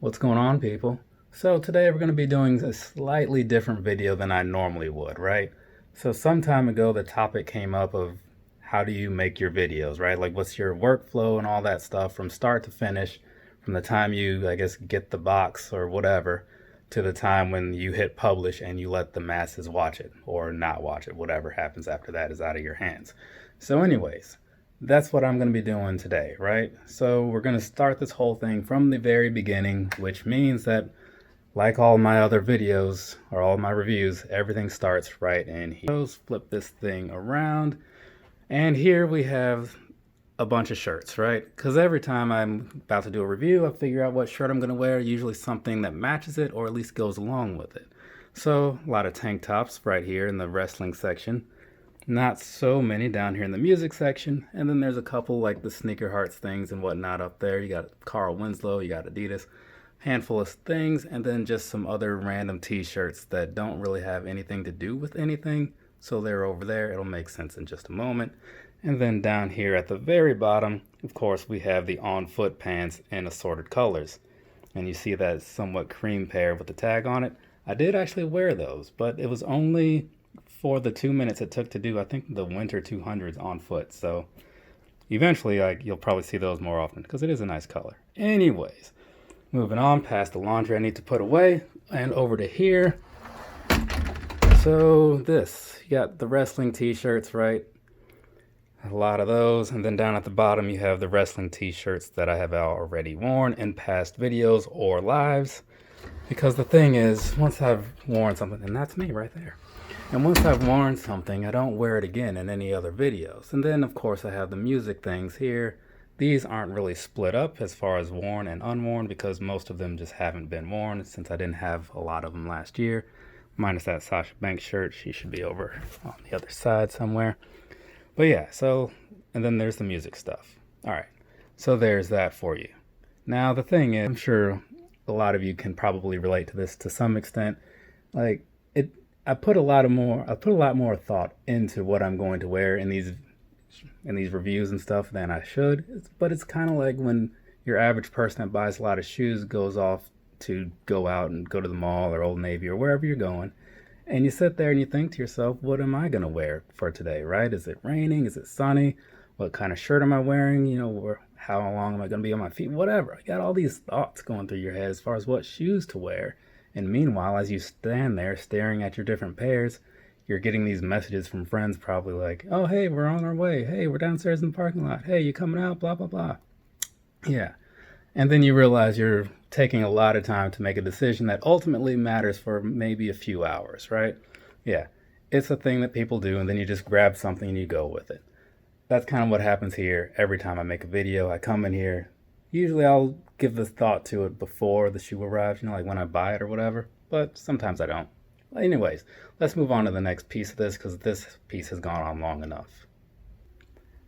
What's going on, people? So today we're going to be doing a slightly different video than I normally would, right? So some time ago the topic came up of how do you make your videos, right? Like what's your workflow and all that stuff from start to finish, from the time you, I guess, get the box or whatever to the time when you hit publish and you let the masses watch it or not watch it. Whatever happens after that is out of your hands. So anyways, that's what I'm going to be doing today, right? So we're going to start this whole thing from the very beginning, which means that like all my other videos or all my reviews, everything starts right in here. Let's flip this thing around. And here we have a bunch of shirts, right? Because every time I'm about to do a review, I figure out what shirt I'm going to wear, usually something that matches it or at least goes along with it. So a lot of tank tops right here in the wrestling section. Not so many down here in the music section, and then there's a couple like the Sneaker Hearts things and whatnot up there. You got Carl Winslow, you got Adidas, handful of things, and then just some other random t-shirts that don't really have anything to do with anything, so they're over there. It'll make sense in just a moment. And then down here at the very bottom, of course, we have the on-foot pants in assorted colors, and you see that somewhat cream pair with the tag on it. I did actually wear those, but it was only for the 2 minutes it took to do, I think, the winter 200s on foot. So eventually, you'll probably see those more often because it is a nice color. Anyways, moving on past the laundry I need to put away and over to here. So you got the wrestling t-shirts, right? A lot of those. And then down at the bottom, you have the wrestling t-shirts that I have already worn in past videos or lives. Because the thing is, once I've worn something, and that's me right there. And once I've worn something, I don't wear it again in any other videos. And then, of course, I have the music things here. These aren't really split up as far as worn and unworn because most of them just haven't been worn since I didn't have a lot of them last year. Minus that Sasha Banks shirt. She should be over on the other side somewhere. But yeah, and then there's the music stuff. All right, so there's that for you. Now, the thing is, I'm sure a lot of you can probably relate to this to some extent. I put a lot more thought into what I'm going to wear in these reviews and stuff than I should. But it's kind of like when your average person that buys a lot of shoes goes off to go out and go to the mall or Old Navy or wherever you're going, and you sit there and you think to yourself, what am I going to wear for today, right? Is it raining? Is it sunny? What kind of shirt am I wearing? How long am I going to be on my feet? Whatever. I got all these thoughts going through your head as far as what shoes to wear. And meanwhile, as you stand there staring at your different pairs, you're getting these messages from friends probably like, oh, hey, we're on our way. Hey, we're downstairs in the parking lot. Hey, you coming out? Blah, blah, blah. Yeah. And then you realize you're taking a lot of time to make a decision that ultimately matters for maybe a few hours, right? Yeah. It's a thing that people do, and then you just grab something and you go with it. That's kind of what happens here every time I make a video. I come in here. Usually I'll give the thought to it before the shoe arrives, like when I buy it or whatever, but sometimes I don't. Anyways, let's move on to the next piece of this because this piece has gone on long enough.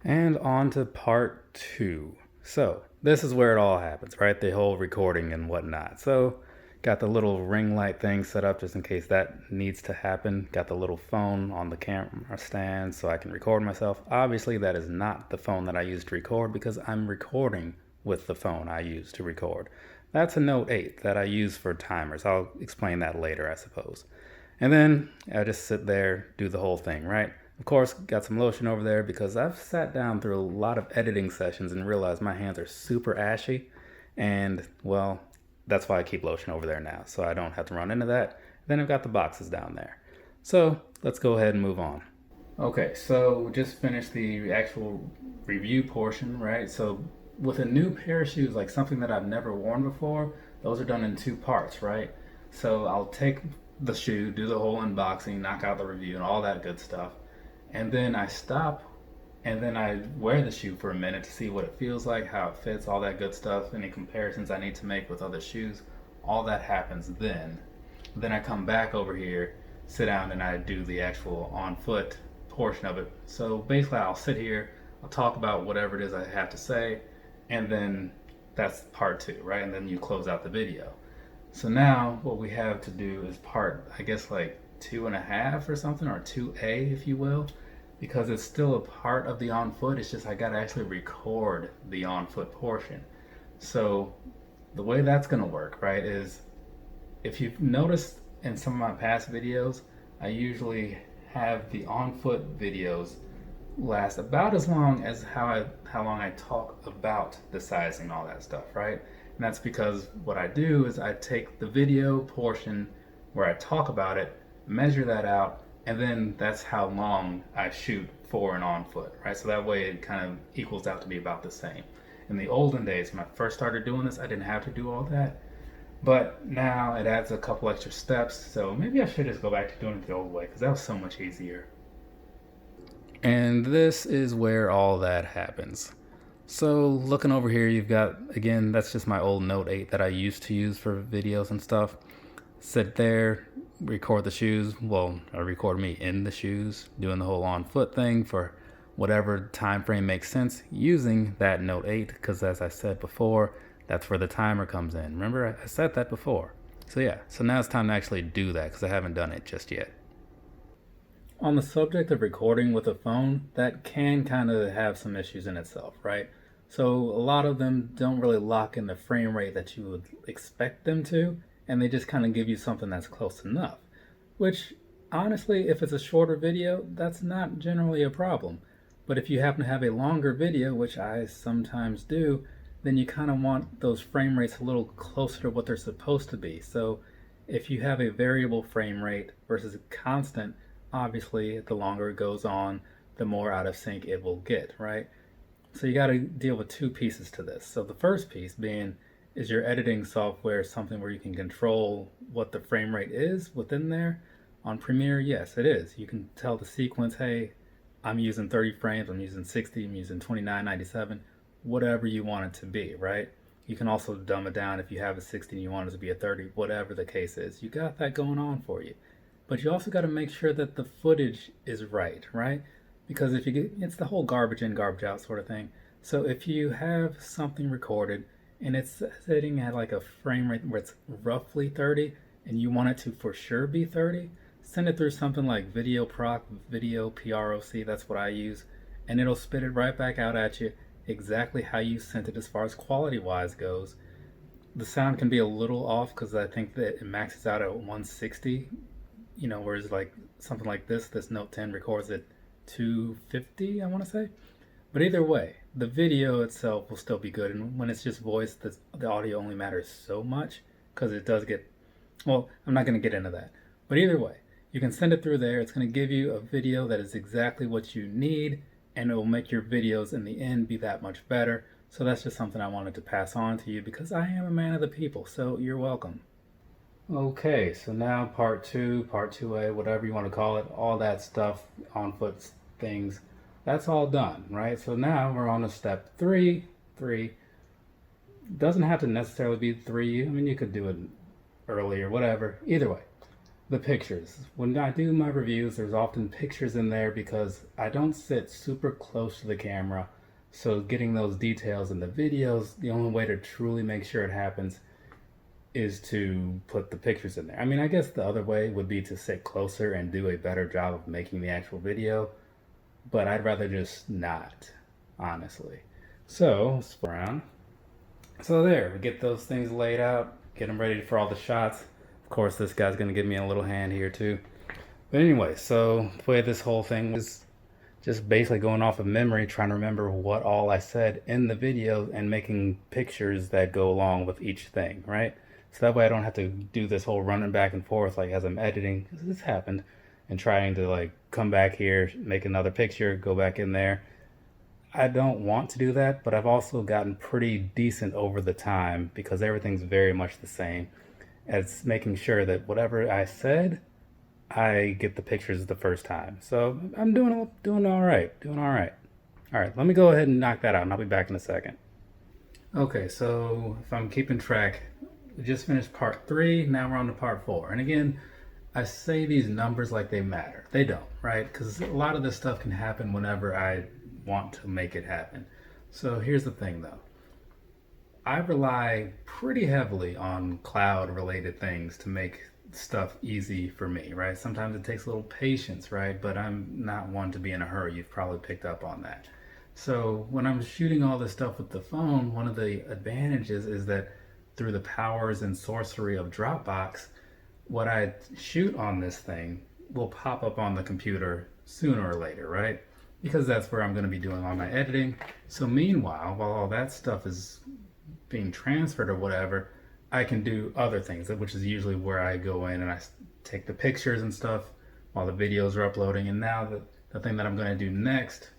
And on to part 2. So this is where it all happens, right? The whole recording and whatnot. So got the little ring light thing set up just in case that needs to happen. Got the little phone on the camera stand so I can record myself. Obviously that is not the phone that I use to record because I'm recording with the phone I use to record. That's a Note 8 that I use for timers. I'll explain that later, I suppose. And then I just sit there, do the whole thing, right? Of course, got some lotion over there because I've sat down through a lot of editing sessions and realized my hands are super ashy. And, well, that's why I keep lotion over there now, so I don't have to run into that. Then I've got the boxes down there. So let's go ahead and move on. Okay, so just finished the actual review portion, right? So with a new pair of shoes, like something that I've never worn before, those are done in 2 parts, right? So I'll take the shoe, do the whole unboxing, knock out the review and all that good stuff. And then I stop and then I wear the shoe for a minute to see what it feels like, how it fits, all that good stuff, any comparisons I need to make with other shoes. All that happens then. Then I come back over here, sit down, and I do the actual on foot portion of it. So basically I'll sit here, I'll talk about whatever it is I have to say, and then that's part 2, right? And then you close out the video. So now what we have to do is part, I guess, like 2.5 or something, or 2A if you will, because it's still a part of the on foot. It's just I gotta actually record the on foot portion. So the way that's going to work, right, is if you've noticed in some of my past videos, I usually have the on foot videos last about as long as how long I talk about the sizing and all that stuff, right? And that's because what I do is I take the video portion where I talk about it, measure that out, and then that's how long I shoot for and on foot, right? So that way it kind of equals out to be about the same. In the olden days, when I first started doing this, I didn't have to do all that. But now it adds a couple extra steps, so maybe I should just go back to doing it the old way because that was so much easier. And this is where all that happens. So looking over here, you've got, again, that's just my old Note 8 that I used to use for videos and stuff. Sit there, record the shoes. Well, or record me in the shoes, doing the whole on foot thing for whatever time frame makes sense using that Note 8, because as I said before, that's where the timer comes in. Remember, I said that before. So yeah, so now it's time to actually do that because I haven't done it just yet. On the subject of recording with a phone, that can kind of have some issues in itself, right? So a lot of them don't really lock in the frame rate that you would expect them to, and they just kind of give you something that's close enough. Which, honestly, if it's a shorter video, that's not generally a problem. But if you happen to have a longer video, which I sometimes do, then you kind of want those frame rates a little closer to what they're supposed to be. So if you have a variable frame rate versus a constant, obviously the longer it goes on, the more out of sync it will get, right? So you got to deal with two pieces to this. So the first piece being, is your editing software something where you can control what the frame rate is within there? On Premiere, yes, it is. You can tell the sequence, hey, I'm using 30 frames, I'm using 60, I'm using 2997, whatever you want it to be, right? You can also dumb it down if you have a 60 and you want it to be a 30, whatever the case is. You got that going on for you. But you also got to make sure that the footage is right? Because if you get, it's the whole garbage in, garbage out sort of thing. So if you have something recorded and it's sitting at like a frame rate where it's roughly 30 and you want it to for sure be 30, send it through something like Video Proc, Video PROC, that's what I use, and it'll spit it right back out at you exactly how you sent it as far as quality wise goes. The sound can be a little off because I think that it maxes out at 160, whereas like something like this Note 10 records at 250, I want to say. But either way, the video itself will still be good, and when it's just voice, the audio only matters so much because it does get, well, I'm not going to get into that. But either way, you can send it through there. It's going to give you a video that is exactly what you need, and it will make your videos in the end be that much better. So that's just something I wanted to pass on to you because I am a man of the people, so you're welcome. Okay, so now part 2A, whatever you want to call it, all that stuff, on foot things, that's all done, right? So now we're on to step 3. Doesn't have to necessarily be 3. I mean, you could do it early or whatever. Either way, the pictures. When I do my reviews, there's often pictures in there because I don't sit super close to the camera. So getting those details in the videos, the only way to truly make sure it happens is to put the pictures in there. I mean, I guess the other way would be to sit closer and do a better job of making the actual video, but I'd rather just not, honestly. So, around. So there, we get those things laid out, get them ready for all the shots. Of course, this guy's gonna give me a little hand here too. But anyway, so the way this whole thing was just basically going off of memory, trying to remember what all I said in the video and making pictures that go along with each thing, right? So that way I don't have to do this whole running back and forth like as I'm editing, because this happened, and trying to like come back here, make another picture, go back in there. I don't want to do that, but I've also gotten pretty decent over the time because everything's very much the same. It's making sure that whatever I said, I get the pictures the first time. So I'm doing all right. All right, let me go ahead and knock that out and I'll be back in a second. Okay, so if I'm keeping track, we just finished part 3, now we're on to part 4. And again, I say these numbers like they matter. They don't, right? Because a lot of this stuff can happen whenever I want to make it happen. So here's the thing though. I rely pretty heavily on cloud related things to make stuff easy for me, right? Sometimes it takes a little patience, right? But I'm not one to be in a hurry. You've probably picked up on that. So when I'm shooting all this stuff with the phone, one of the advantages is that through the powers and sorcery of Dropbox, what I shoot on this thing will pop up on the computer sooner or later, right? Because that's where I'm going to be doing all my editing. So meanwhile, while all that stuff is being transferred or whatever, I can do other things, which is usually where I go in and I take the pictures and stuff while the videos are uploading. And now the thing that I'm going to do next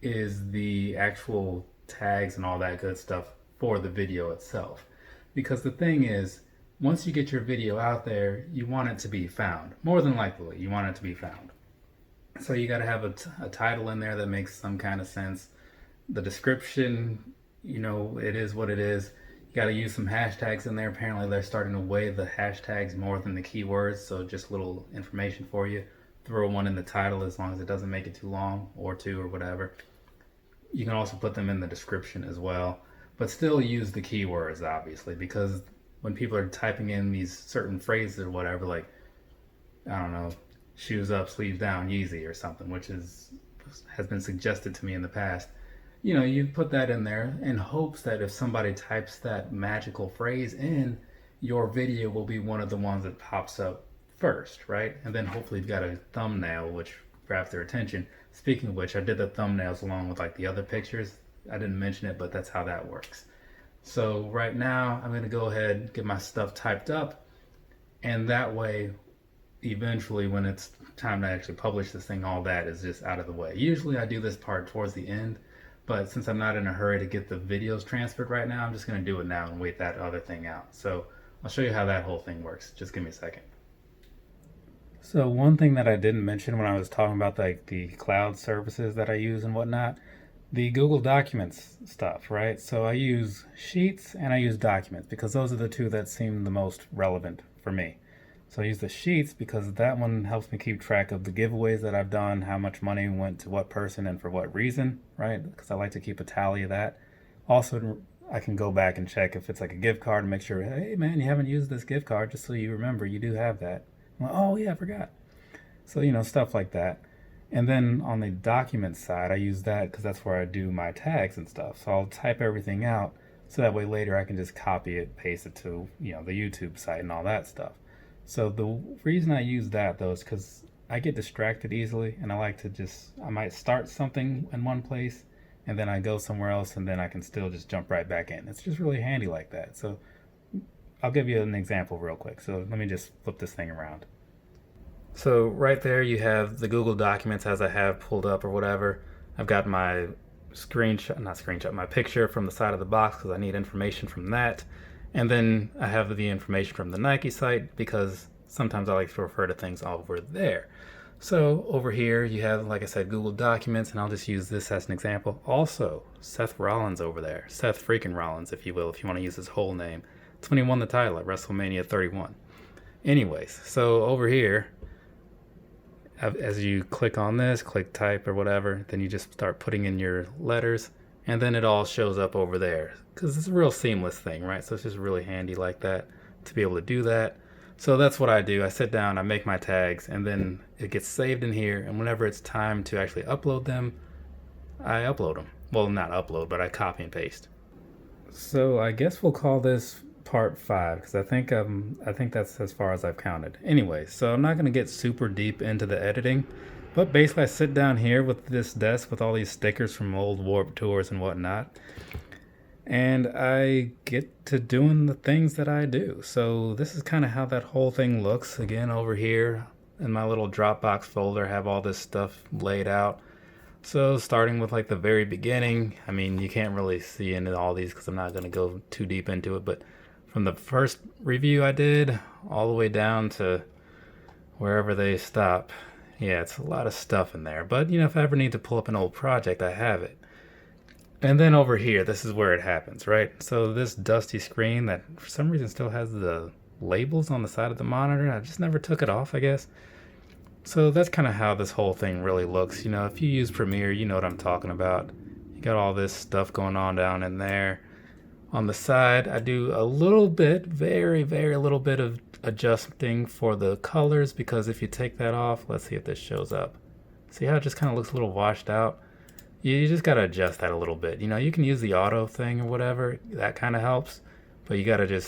is the actual tags and all that good stuff for the video itself. Because the thing is, once you get your video out there, you want it to be found. More than likely, you want it to be found. So you got to have a title in there that makes some kind of sense. The description, it is what it is. You got to use some hashtags in there. Apparently they're starting to weigh the hashtags more than the keywords, so just little information for you. Throw one in the title as long as it doesn't make it too long, or two, or whatever. You can also put them in the description as well, but still use the keywords, obviously, because when people are typing in these certain phrases or whatever, like, I don't know, shoes up, sleeves down, Yeezy or something, which has been suggested to me in the past, you put that in there in hopes that if somebody types that magical phrase in, your video will be one of the ones that pops up first, right? And then hopefully you've got a thumbnail which grabs their attention. Speaking of which, I did the thumbnails along with like the other pictures. I didn't mention it, but that's how that works. So right now I'm going to go ahead and get my stuff typed up, and that way eventually when it's time to actually publish this thing, all that is just out of the way. Usually I do this part towards the end, but since I'm not in a hurry to get the videos transferred right now, I'm just going to do it now and wait that other thing out. So I'll show you how that whole thing works. Just give me a second. So one thing that I didn't mention when I was talking about like the cloud services that I use and whatnot, the Google Documents stuff, right? So I use Sheets and I use Documents because those are the two that seem the most relevant for me. So I use the Sheets because that one helps me keep track of the giveaways that I've done, how much money went to what person and for what reason, right? Because I like to keep a tally of that. Also, I can go back and check if it's like a gift card and make sure, hey man, you haven't used this gift card, just so you remember you do have that. I'm like, oh yeah, I forgot. So, stuff like that. And then on the document side, I use that because that's where I do my tags and stuff. So I'll type everything out so that way later I can just copy it, paste it to, the YouTube site and all that stuff. So the reason I use that though is because I get distracted easily, and I like to I might start something in one place and then I go somewhere else and then I can still just jump right back in. It's just really handy like that. So I'll give you an example real quick. So let me just flip this thing around. So right there you have the Google Documents as I have pulled up or whatever. I've got my my picture from the side of the box because I need information from that. And then I have the information from the Nike site because sometimes I like to refer to things over there. So over here you have, like I said, Google Documents, and I'll just use this as an example. Also, Seth Rollins over there. Seth freaking Rollins, if you will, if you want to use his whole name. It's when he won the title at WrestleMania 31. Anyways, so over here, as you click on this, click type or whatever, then you just start putting in your letters, and then it all shows up over there because it's a real seamless thing, right? So it's just really handy like that to be able to do that. So that's what I do. I sit down, I make my tags, and then it gets saved in here, and whenever it's time to actually upload them, I upload them. Well, not upload, but I copy and paste. So I guess we'll call this part 5 because I think that's as far as I've counted. Anyway, so I'm not going to get super deep into the editing, but basically I sit down here with this desk with all these stickers from old Warped Tours and whatnot, and I get to doing the things that I do. So this is kind of how that whole thing looks. Again, over here in my little Dropbox folder, I have all this stuff laid out. So starting with like the very beginning, I mean, you can't really see into all these because I'm not going to go too deep into it, but from the first review I did all the way down to wherever they stop, yeah, it's a lot of stuff in there. But, if I ever need to pull up an old project, I have it. And then over here, this is where it happens, right? So this dusty screen that for some reason still has the labels on the side of the monitor, I just never took it off, I guess. So that's kind of how this whole thing really looks. If you use Premiere, you know what I'm talking about. You got all this stuff going on down in there. On the side, I do a little bit, very, very little bit of adjusting for the colors, because if you take that off, let's see if this shows up. See how it just kind of looks a little washed out? You just got to adjust that a little bit. You can use the auto thing or whatever. That kind of helps. but you gotta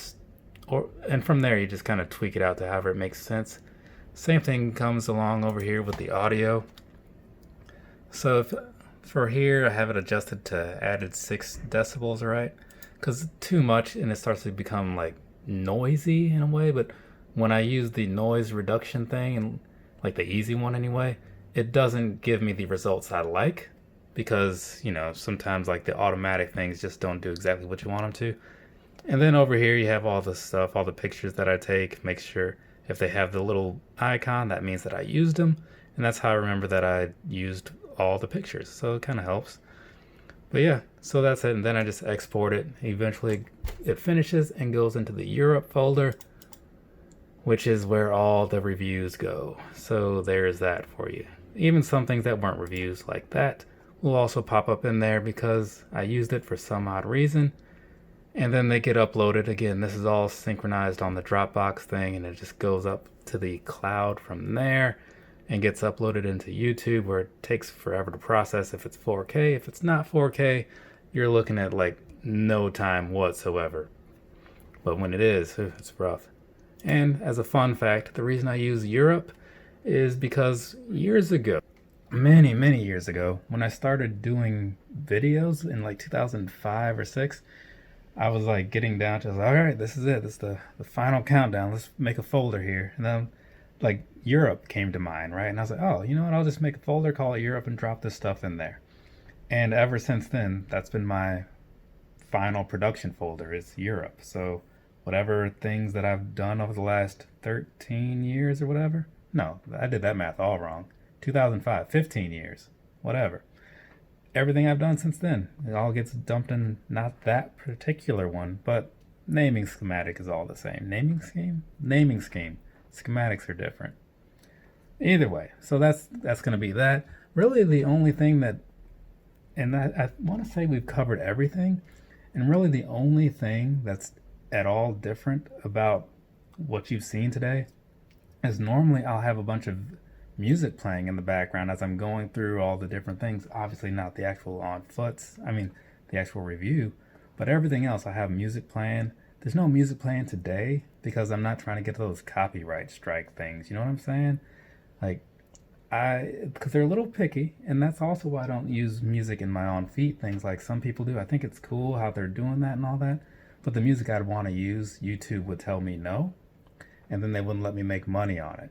and from there you just kind of tweak it out to however it makes sense. Same thing comes along over here with the audio. So for here, I have it adjusted to added 6 decibels, right? Because too much and it starts to become like noisy in a way. But when I use the noise reduction thing, and like the easy one anyway, it doesn't give me the results I like, because sometimes like the automatic things just don't do exactly what you want them to. And then over here you have all the stuff, all the pictures that I take. Make sure if they have the little icon, that means that I used them, and that's how I remember that I used all the pictures, so it kind of helps. But yeah, so that's it, and then I just export it. Eventually it finishes and goes into the Europe folder, which is where all the reviews go. So there's that for you. Even some things that weren't reviews like that will also pop up in there because I used it for some odd reason. And then they get uploaded. Again, this is all synchronized on the Dropbox thing, and it just goes up to the cloud from there and gets uploaded into YouTube, where it takes forever to process if it's 4K. If it's not 4K, you're looking at like no time whatsoever. But when it is, it's rough. And as a fun fact, the reason I use Europe is because years ago, many years ago, when I started doing videos in like 2005 or 6, I was like getting down to, all right, this is it. This is the final countdown. Let's make a folder here. And then like Europe came to mind, right? And I was like, oh, you know what? I'll just make a folder, call it Europe, and drop this stuff in there. And ever since then, that's been my final production folder, is Europe. So whatever things that I've done over the last 13 years or whatever. No, I did that math all wrong. 2005, 15 years, whatever. Everything I've done since then, it all gets dumped in not that particular one, but naming schematic is all the same. Naming scheme. Schematics are different. Either way, so that's going to be that. Really the only thing that, and I want to say we've covered everything, and really the only thing that's at all different about what you've seen today is normally I'll have a bunch of music playing in the background as I'm going through all the different things. Obviously not the actual the actual review, but everything else I have music playing. There's no music playing today because I'm not trying to get those copyright strike things. You know what I'm saying? Like, because they're a little picky, and that's also why I don't use music in my on feed things like some people do. I think it's cool how they're doing that and all that, but the music I'd want to use, YouTube would tell me no, and then they wouldn't let me make money on it.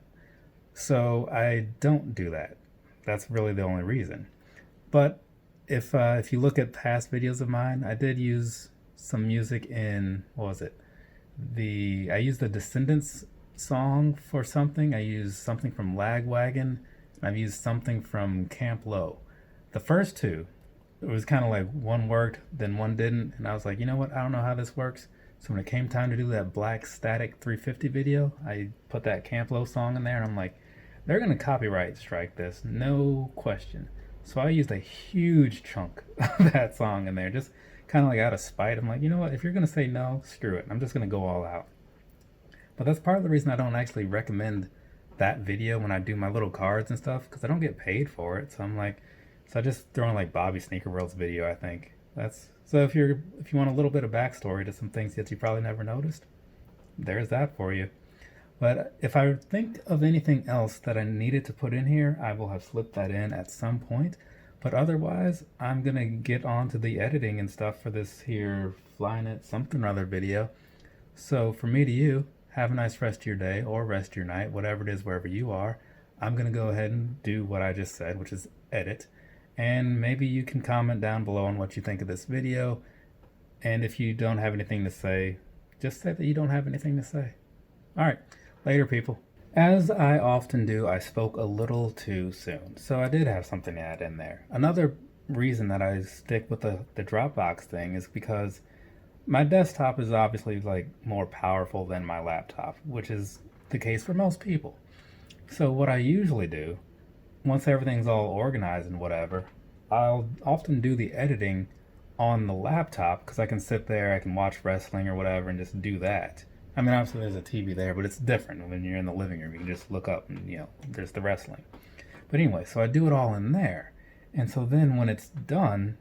So I don't do that. That's really the only reason. But if you look at past videos of mine, I did use some music in, what was it? I used the Descendants song for something. I used something from Lagwagon. I've used something from Camp Low. The first two, it was kind of like one worked, then one didn't. And I was like, you know what? I don't know how this works. So when it came time to do that Black Static 350 video, I put that Camp Low song in there, and I'm like, they're going to copyright strike this, no question. So I used a huge chunk of that song in there, just kind of like out of spite. I'm like, you know what? If you're going to say no, screw it. I'm just going to go all out. But that's part of the reason I don't actually recommend that video when I do my little cards and stuff, because I don't get paid for it. So I'm like, I just throw in like Bobby Sneaker World's video, I think. So if you want a little bit of backstory to some things that you probably never noticed, there's that for you. But if I think of anything else that I needed to put in here, I will have slipped that in at some point. But otherwise, I'm going to get on to the editing and stuff for this here Flying It something or other video. So from me to you, have a nice rest of your day or rest of your night, whatever it is, wherever you are. I'm going to go ahead and do what I just said, which is edit. And maybe you can comment down below on what you think of this video. And if you don't have anything to say, just say that you don't have anything to say. All right. Later, people. As I often do, I spoke a little too soon, so I did have something to add in there. Another reason that I stick with the Dropbox thing is because my desktop is obviously like more powerful than my laptop, which is the case for most people. So what I usually do, once everything's all organized and whatever, I'll often do the editing on the laptop because I can sit there, I can watch wrestling or whatever and just do that. I mean, obviously there's a TV there, but it's different when you're in the living room. You can just look up and, there's the wrestling. But anyway, so I do it all in there. And so then when it's done,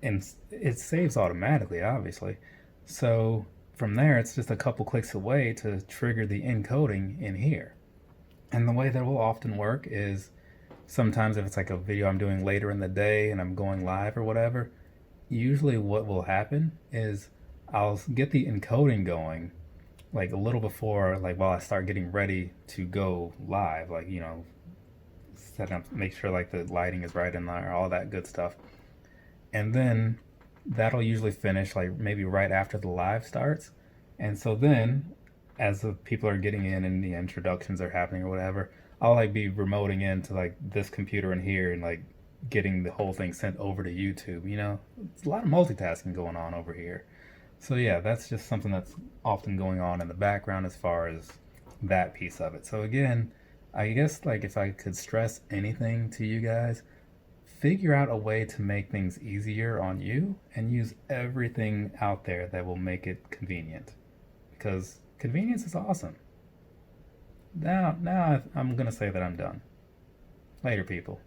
and it saves automatically, obviously. So from there, it's just a couple clicks away to trigger the encoding in here. And the way that will often work is sometimes if it's like a video I'm doing later in the day and I'm going live or whatever, usually what will happen is I'll get the encoding going like a little before, like while I start getting ready to go live, like, you know, set up, make sure like the lighting is right in there, all that good stuff. And then that'll usually finish like maybe right after the live starts. And so then as the people are getting in and the introductions are happening or whatever, I'll like be remoting into like this computer in here and like getting the whole thing sent over to YouTube. You know, it's a lot of multitasking going on over here. So yeah, that's just something that's often going on in the background as far as that piece of it. So again, I guess like if I could stress anything to you guys, figure out a way to make things easier on you and use everything out there that will make it convenient, because convenience is awesome. Now I'm gonna say that I'm done. Later, people.